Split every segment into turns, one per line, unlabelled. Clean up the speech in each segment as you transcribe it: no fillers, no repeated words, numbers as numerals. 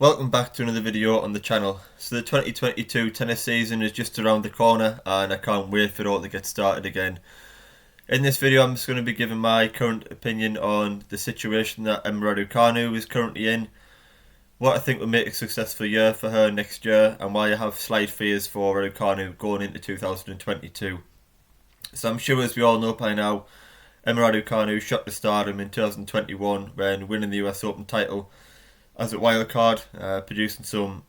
Welcome back to another video on the channel. So the 2022 tennis season is just around the corner and I can't wait for it all to get started again. In this video I'm just going to be giving my current opinion on the situation that Raducanu is currently in, what I think will make a successful year for her next year, and why I have slight fears for Raducanu going into 2022. So I'm sure, as we all know by now, Raducanu shot to stardom in 2021 when winning the US Open title as a wildcard, producing some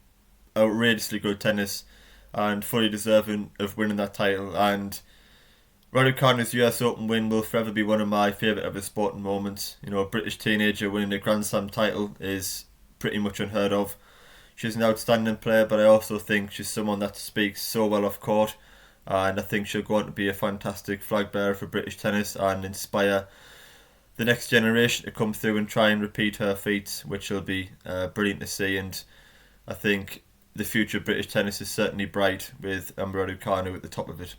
outrageously good tennis and fully deserving of winning that title. And Raducanu's US Open win will forever be one of my favourite ever sporting moments. You know, a British teenager winning a Grand Slam title is pretty much unheard of. She's an outstanding player, but I also think she's someone that speaks so well off court, and I think she'll go on to be a fantastic flag bearer for British tennis and inspire the next generation to come through and try and repeat her feats, which will be brilliant to see. And I think the future of British tennis is certainly bright with Raducanu at the top of it.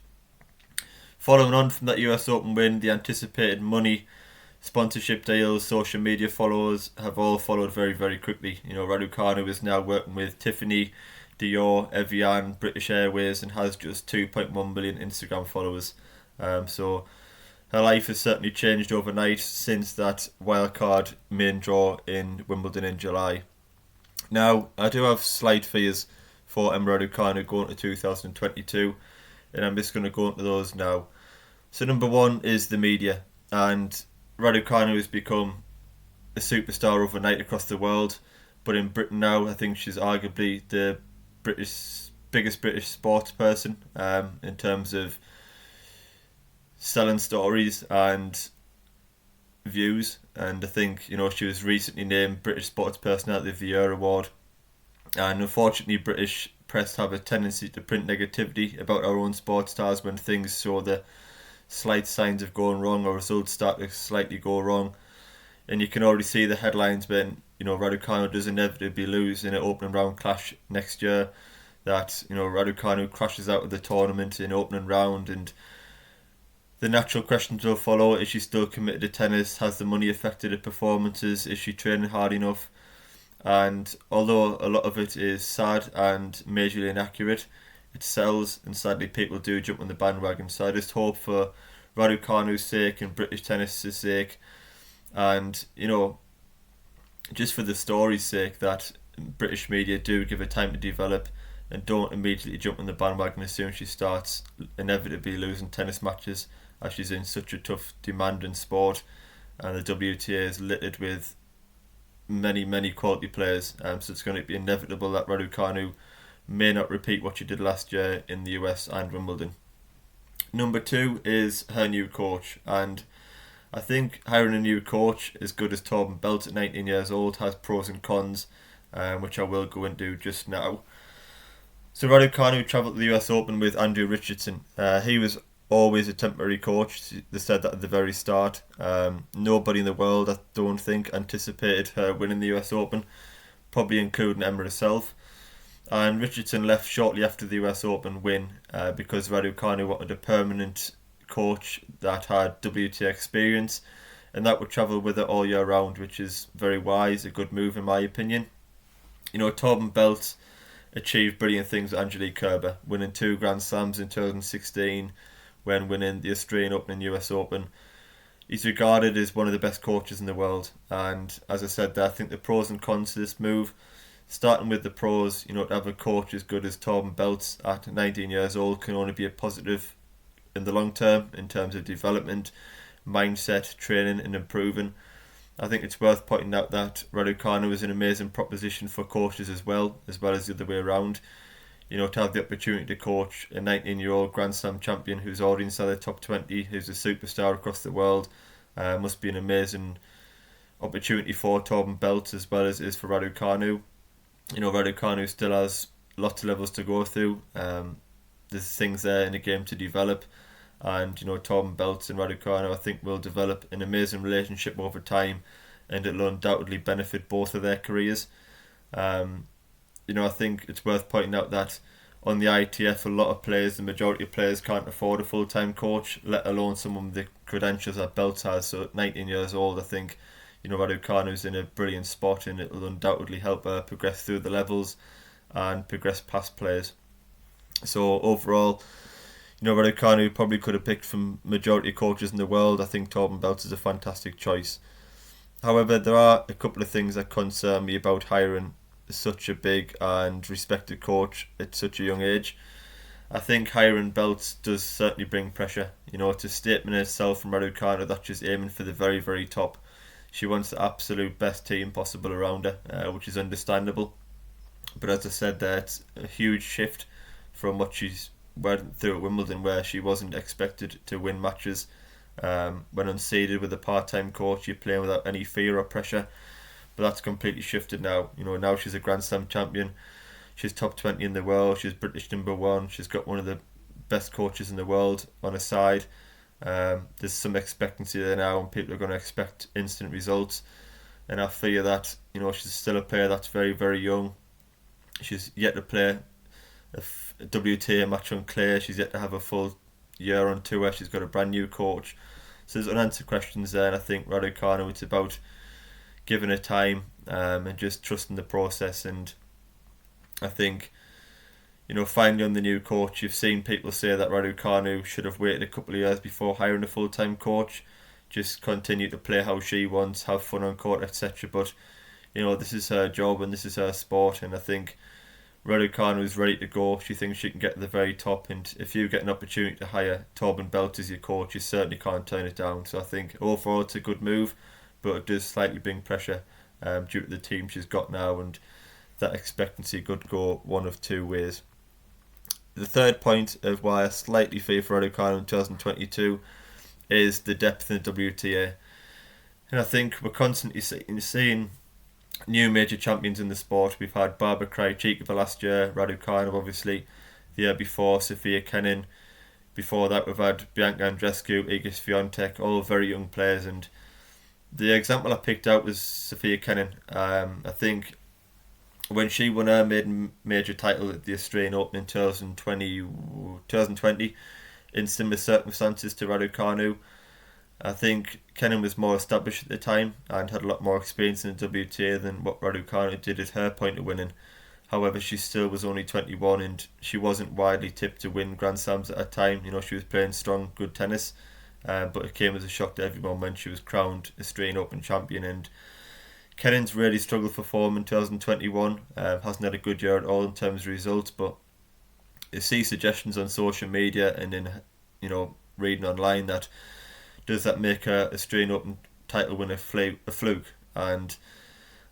Following on from that US Open win, the anticipated money, sponsorship deals, social media followers have all followed very, very quickly. You know, Raducanu is now working with Tiffany, Dior, Evian, British Airways, and has just 2.1 million Instagram followers. So her life has certainly changed overnight since that wildcard main draw in Wimbledon in July. Now, I do have slight fears for Raducanu going to 2022, and I'm just going to go into those now. So number one is the media, and Raducanu has become a superstar overnight across the world, but in Britain now I think she's arguably the biggest British sports person in terms of selling stories and views. And I think, you know, she was recently named British Sports Personality of the Year award, and unfortunately British press have a tendency to print negativity about our own sports stars when things show the slight signs of going wrong or results start to slightly go wrong. And you can already see the headlines when, you know, Raducanu does inevitably lose in an opening round clash next year, that, you know, Raducanu crashes out of the tournament in opening round, and the natural questions will follow. Is she still committed to tennis? Has the money affected her performances? Is she training hard enough? And although a lot of it is sad and majorly inaccurate, it sells, and sadly people do jump on the bandwagon. So I just hope, for Raducanu's sake and British tennis's sake, and, you know, just for the story's sake, that British media do give her time to develop and don't immediately jump on the bandwagon as soon as she starts inevitably losing tennis matches, as she's in such a tough, demanding sport, and the WTA is littered with many quality players. So it's going to be inevitable that Raducanu may not repeat what she did last year in the US and Wimbledon. Number two is her new coach, and I think hiring a new coach as good as Torben Beltz at 19 years old has pros and cons, which I will go into just now. So Raducanu travelled to the US Open with Andrew Richardson. He was always a temporary coach. They said that at the very start. Nobody in the world, I don't think, anticipated her winning the US Open, probably including Emma herself. And Richardson left shortly after the US Open win because Raducanu wanted a permanent coach that had WTA experience and that would travel with her all year round, which is very wise, a good move in my opinion. You know, Torben Beltz achieved brilliant things with Angelique Kerber, winning 2 Grand Slams in 2016 when winning the Australian Open and US Open. He's regarded as one of the best coaches in the world, and as I said there, I think the pros and cons to this move, starting with the pros, you know, to have a coach as good as Torben Beltz at 19 years old can only be a positive in the long term in terms of development, mindset, training and improving. I think it's worth pointing out that Raducanu is an amazing proposition for coaches as well as the other way around. You know, to have the opportunity to coach a 19-year-old Grand Slam champion who's already inside the top 20, who's a superstar across the world, must be an amazing opportunity for Torben Beltz as well as it is for Raducanu. You know, Raducanu still has lots of levels to go through. There's things there in the game to develop, and, you know, Torben Beltz and Raducanu, I think, will develop an amazing relationship over time, and it'll undoubtedly benefit both of their careers. You know, I think it's worth pointing out that on the ITF, a lot of players, the majority of players, can't afford a full-time coach, let alone someone with the credentials that Beltz has. So at 19 years old, I think, Raducanu's in a brilliant spot, and it will undoubtedly help her progress through the levels and progress past players. So overall, Raducanu probably could have picked from majority of coaches in the world. I think Torben Beltz is a fantastic choice. However, there are a couple of things that concern me about hiring such a big and respected coach at such a young age. I think hiring Beltz does certainly bring pressure. It's a statement in itself from Raducanu that she's aiming for the very, very top. She wants the absolute best team possible around her, which is understandable. But as I said there, it's a huge shift from what she's went through at Wimbledon, where she wasn't expected to win matches. When unseeded with a part-time coach, you're playing without any fear or pressure. But that's completely shifted now. Now she's a Grand Slam champion. She's top 20 in the world. She's British #1. She's got one of the best coaches in the world on her side. There's some expectancy there now, and people are going to expect instant results. And I fear that she's still a player that's very, very young. She's yet to play a WTA match on clay. She's yet to have a full year on tour. She's got a brand new coach. So there's unanswered questions there, and I think Raducanu, it's about giving her time and just trusting the process. And I think, finally on the new coach, you've seen people say that Raducanu should have waited a couple of years before hiring a full-time coach, just continue to play how she wants, have fun on court, etc. But, this is her job and this is her sport, and I think Raducanu is ready to go. She thinks she can get to the very top, and if you get an opportunity to hire Torben Beltz as your coach, you certainly can't turn it down. So I think overall it's a good move, but it does slightly bring pressure due to the team she's got now, and that expectancy could go one of two ways. The third point of why I slightly fear for Raducanu in 2022 is the depth in the WTA. And I think we're constantly seeing new major champions in the sport. We've had Barbara Krejcikova last year, Raducanu obviously the year before, Sofia Kenin. Before that we've had Bianca Andreescu, Iga Swiatek, all very young players. And the example I picked out was Sofia Kenin. I think when she won her major title at the Australian Open in 2020 in similar circumstances to Raducanu, I think Kenin was more established at the time and had a lot more experience in the WTA than what Raducanu did at her point of winning. However, she still was only 21 and she wasn't widely tipped to win Grand Slams at that time. She was playing strong, good tennis, but it came as a shock to everyone when she was crowned Australian Open champion. And Kenin's really struggled for form in 2021. Hasn't had a good year at all in terms of results, but you see suggestions on social media and in reading online that does that make her Australian Open title win a fluke? And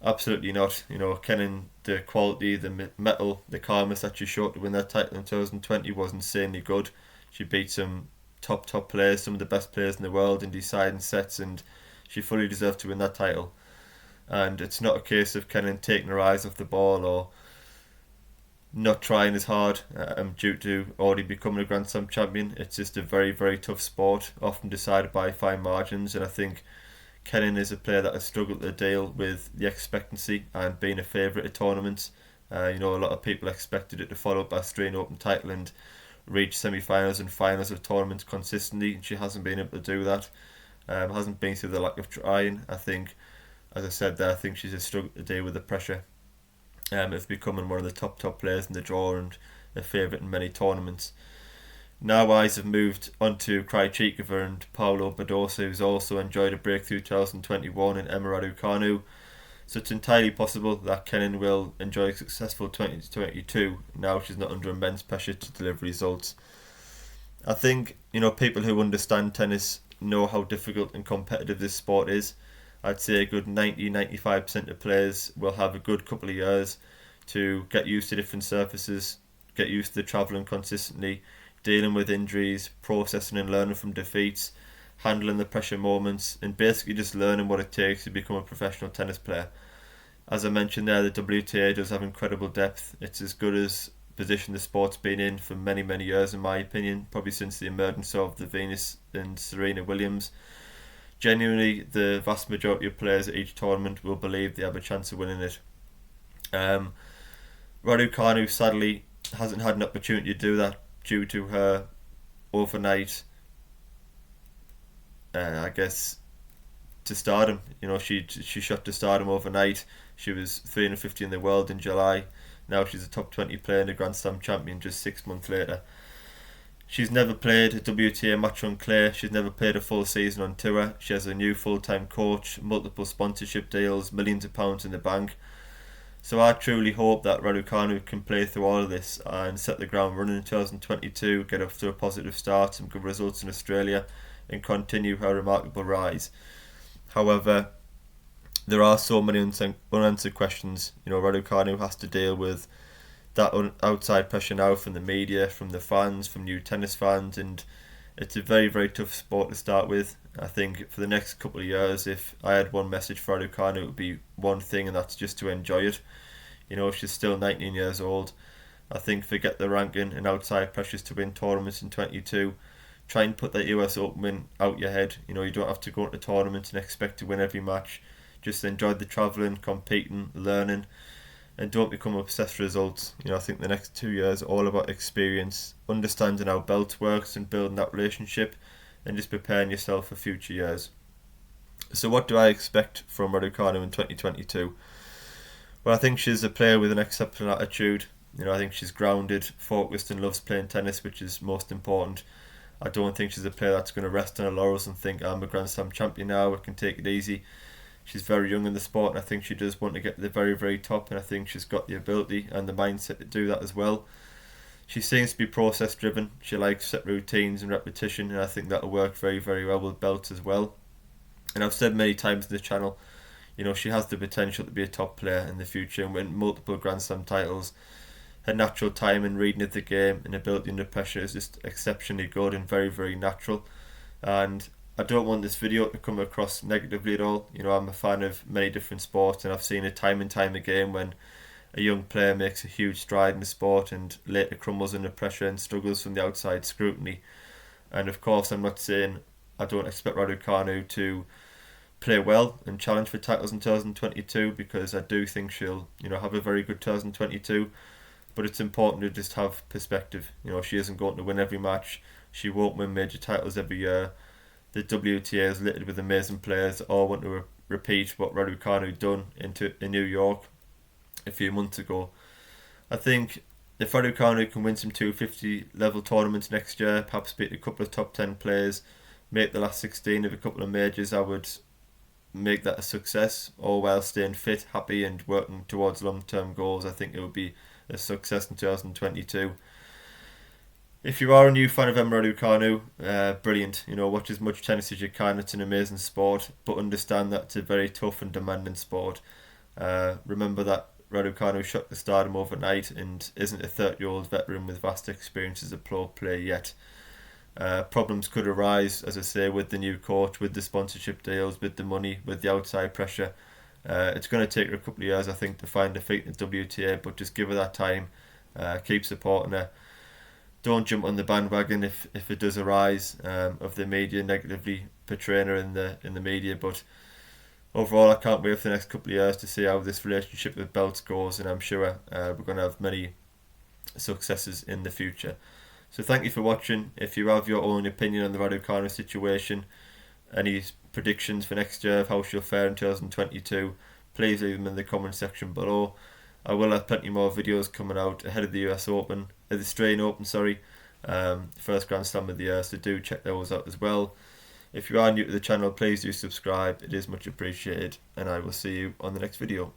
absolutely not. Kenin, the quality, the metal, the calmness that she showed to win that title in 2020 was insanely good. She beat some top players, some of the best players in the world in deciding sets, and she fully deserved to win that title. And it's not a case of Kenin taking her eyes off the ball or not trying as hard due to already becoming a Grand Slam champion. It's just a very, very tough sport, often decided by fine margins, and I think Kenin is a player that has struggled to deal with the expectancy and being a favourite at tournaments. A lot of people expected it to follow up by Australian Open title and reach semi-finals and finals of tournaments consistently, and she hasn't been able to do that. Hasn't been through the lack of trying. I think, as I said there, I think she's just struggled to deal with the pressure of becoming one of the top players in the draw and a favourite in many tournaments. Now eyes have moved on to Krejcikova and Paolo Badosa, who's also enjoyed a breakthrough 2021, and Emma Raducanu. So it's entirely possible that Kenin will enjoy a successful 2022 now she's not under immense pressure to deliver results. I think people who understand tennis know how difficult and competitive this sport is. I'd say a good 90-95% of players will have a good couple of years to get used to different surfaces, get used to travelling consistently, dealing with injuries, processing and learning from defeats, handling the pressure moments, and basically just learning what it takes to become a professional tennis player. As I mentioned there, the WTA does have incredible depth. It's as good as position the sport's been in for many, many years, in my opinion, probably since the emergence of the Venus and Serena Williams. Genuinely, the vast majority of players at each tournament will believe they have a chance of winning it. Raducanu sadly hasn't had an opportunity to do that due to her overnight, to stardom. You know, she shot to stardom overnight. She was 350 in the world in July. Now she's a top 20 player and a Grand Slam champion just 6 months later. She's never played a WTA match on clay. She's never played a full season on tour. She has a new full-time coach, multiple sponsorship deals, millions of pounds in the bank. So I truly hope that Raducanu can play through all of this and set the ground running in 2022, get off to a positive start, some good results in Australia, and continue her remarkable rise. However, there are so many unanswered questions. You know, Raducanu has to deal with that outside pressure now from the media, from the fans, from new tennis fans, and it's a very, very tough sport to start with. I think for the next couple of years, if I had one message for Raducanu, it would be one thing, and that's just to enjoy it. You know, she's still 19 years old. I think forget the ranking and outside pressures to win tournaments in 22. Try and put that US Open win out your head. You know, you don't have to go into tournaments and expect to win every match. Just enjoy the travelling, competing, learning, and don't become obsessed with results. You know, I think the next 2 years are all about experience, understanding how belt works and building that relationship, and just preparing yourself for future years. So what do I expect from Raducanu in 2022? Well, I think she's a player with an exceptional attitude. You know, I think she's grounded, focused, and loves playing tennis, which is most important. I don't think she's a player that's going to rest on her laurels and think, I'm a Grand Slam champion now, I can take it easy. She's very young in the sport, and I think she does want to get to the very, very top, and I think she's got the ability and the mindset to do that as well. She seems to be process driven. She likes set routines and repetition, and I think that'll work very, very well with belts as well. And I've said many times in the channel, you know, she has the potential to be a top player in the future and win multiple Grand Slam titles. Her natural time and reading of the game and ability under pressure is just exceptionally good and very, very natural. And I don't want this video to come across negatively at all. You know, I'm a fan of many different sports, and I've seen it time and time again when a young player makes a huge stride in the sport and later crumbles under pressure and struggles from the outside scrutiny. And of course, I'm not saying I don't expect Raducanu to play well and challenge for titles in 2022, because I do think she'll, you know, have a very good 2022. But it's important to just have perspective. You know, she isn't going to win every match. She won't win major titles every year. The WTA is littered with amazing players that all want to repeat what Raducanu done in New York a few months ago. I think if Raducanu can win some 250 level tournaments next year, perhaps beat a couple of top 10 players, make the last 16 of a couple of majors, I would make that a success, all while staying fit, happy, and working towards long-term goals. I think it would be a success in 2022. If you are a new fan of Emma Raducanu, brilliant. You know, watch as much tennis as you can. It's an amazing sport, but understand that it's a very tough and demanding sport. Remember that Raducanu shot to stardom overnight and isn't a 30-year-old veteran with vast experience as a pro player yet. Problems could arise, as I say, with the new coach, with the sponsorship deals, with the money, with the outside pressure. It's going to take her a couple of years, I think, to find a feet in the WTA, but just give her that time. Keep supporting her. Don't jump on the bandwagon if it does arise of the media negatively portraying her in the media. But overall, I can't wait for the next couple of years to see how this relationship with belts goes, and I'm sure we're going to have many successes in the future. So thank you for watching. If you have your own opinion on the Raducanu situation, any predictions for next year of how she'll fare in 2022, please leave them in the comment section below. I will have plenty more videos coming out ahead of the US Open, the Australian Open, first Grand Slam of the year, so do check those out as well. If you are new to the channel, please do subscribe, it is much appreciated, and I will see you on the next video.